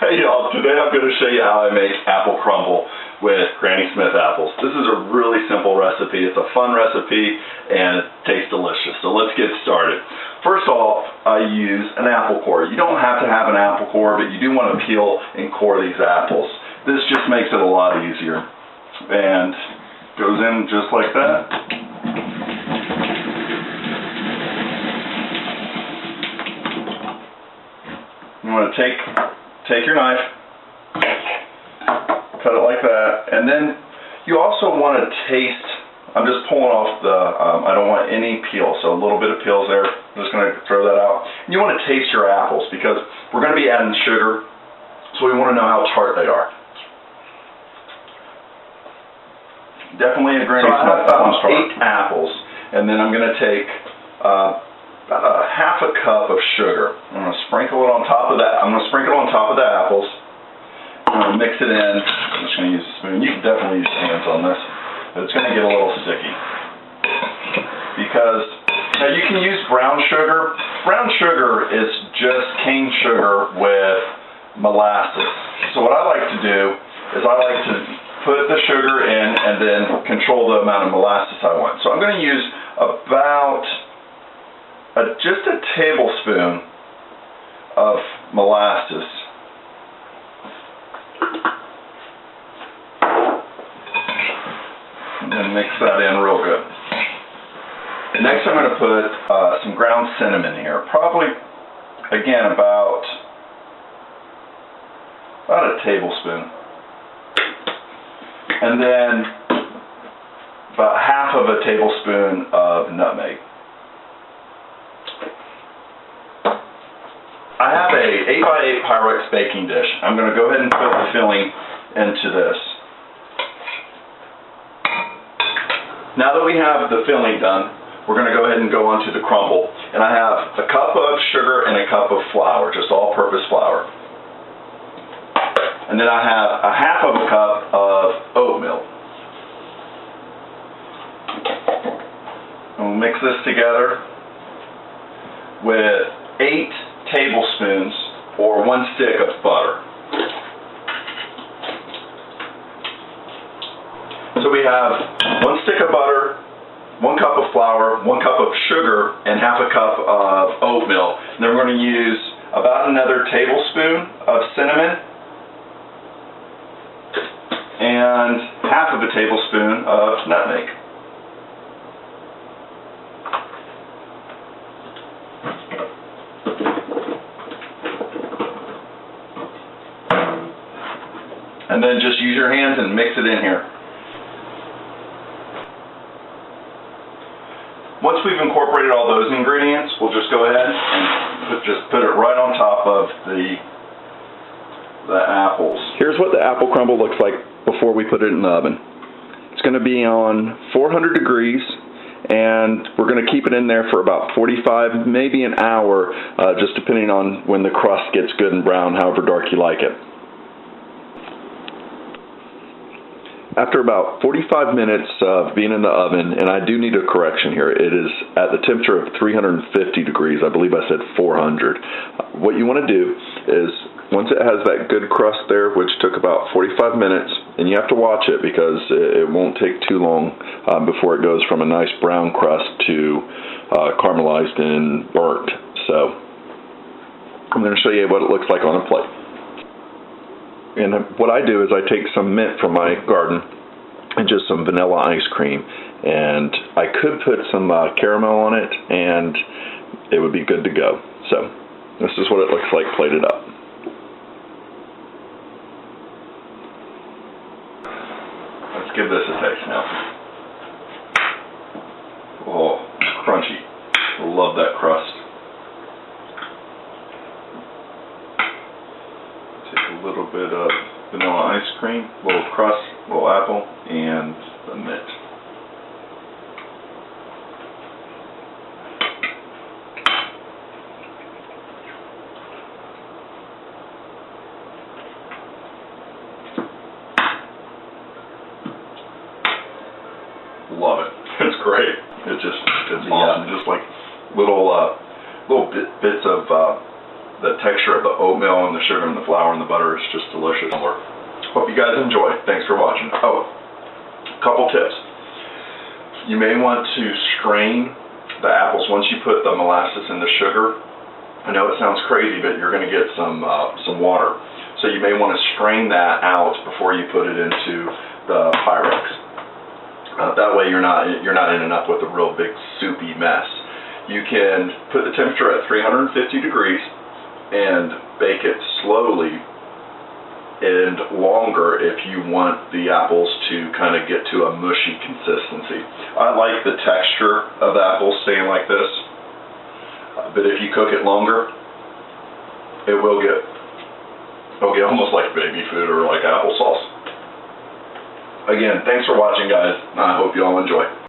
Hey y'all, today I'm going to show you how I make apple crumble with Granny Smith apples. This is a really simple recipe. It's a fun recipe and it tastes delicious. So let's get started. First off, I use an apple core. You don't have to have an apple core, but you do want to peel and core these apples. This just makes it a lot easier. And goes in just like that. You want to take your knife, cut it like that, and then you also want to taste. I'm just pulling off the, I don't want any peel, so a little bit of peels there. I'm just going to throw that out. And you want to taste your apples because we're going to be adding sugar, so we want to know how tart they are. Definitely a Granny Smith. So I have 8 apples, and then I'm going to take about a half a cup of sugar. I'm going to sprinkle it on top of that. I'm going to sprinkle it on top of the apples. I'm going to mix it in. I'm just going to use a spoon. You can definitely use hands on this, but it's going to get a little sticky. Because now you can use brown sugar. Brown sugar is just cane sugar with molasses. So what I like to do is I like to put the sugar in and then control the amount of molasses I want. So I'm going to use about just a tablespoon of molasses. And then mix that in real good. Next I'm going to put some ground cinnamon here. Probably, again, about a tablespoon. And then about half of a tablespoon of nutmeg. I have a 8x8 Pyrex baking dish. I'm going to go ahead and put the filling into this. Now that we have the filling done, we're going to go ahead and go on to the crumble. And I have a cup of sugar and a cup of flour, just all-purpose flour. And then I have a half of a cup of oatmeal. And we'll mix this together with 8 tablespoons or 1 stick of butter. So we have 1 stick of butter, 1 cup of flour, 1 cup of sugar, and half a cup of oatmeal. And then we're going to use about another tablespoon of cinnamon and half of a tablespoon of nutmeg. And then just use your hands and mix it in here. Once we've incorporated all those ingredients, we'll just go ahead and just put it right on top of the apples. Here's what the apple crumble looks like before we put it in the oven. It's going to be on 400 degrees, and we're going to keep it in there for about 45, maybe an hour, just depending on when the crust gets good and brown, however dark you like it. After about 45 minutes of being in the oven, and I do need a correction here, it is at the temperature of 350 degrees. I believe I said 400. What you want to do is, once it has that good crust there, which took about 45 minutes, and you have to watch it because it won't take too long before it goes from a nice brown crust to caramelized and burnt. So I'm going to show you what it looks like on a plate. And what I do is I take some mint from my garden and just some vanilla ice cream, and I could put some caramel on it and it would be good to go. So this is what it looks like plated up. Let's give this a taste now. Oh, crunchy. I love that crust. A little bit of vanilla ice cream, a little crust, a little apple, and the mint. Love it. It's great. It's awesome. Just like little bits of the texture of the oatmeal and the sugar and the flour and the butter is just delicious. Hope you guys enjoy. Thanks for watching. Oh, a couple tips. You may want to strain the apples once you put the molasses and the sugar. I know it sounds crazy, but you're going to get some water. So you may want to strain that out before you put it into the Pyrex. That way you're not ending up with a real big soupy mess. You can put the temperature at 350 degrees and bake it slowly and longer if you want the apples to kind of get to a mushy consistency. I like the texture of the apples staying like this, but if you cook it longer, it'll get almost like baby food or like applesauce. Again, thanks for watching, guys. I hope you all enjoy.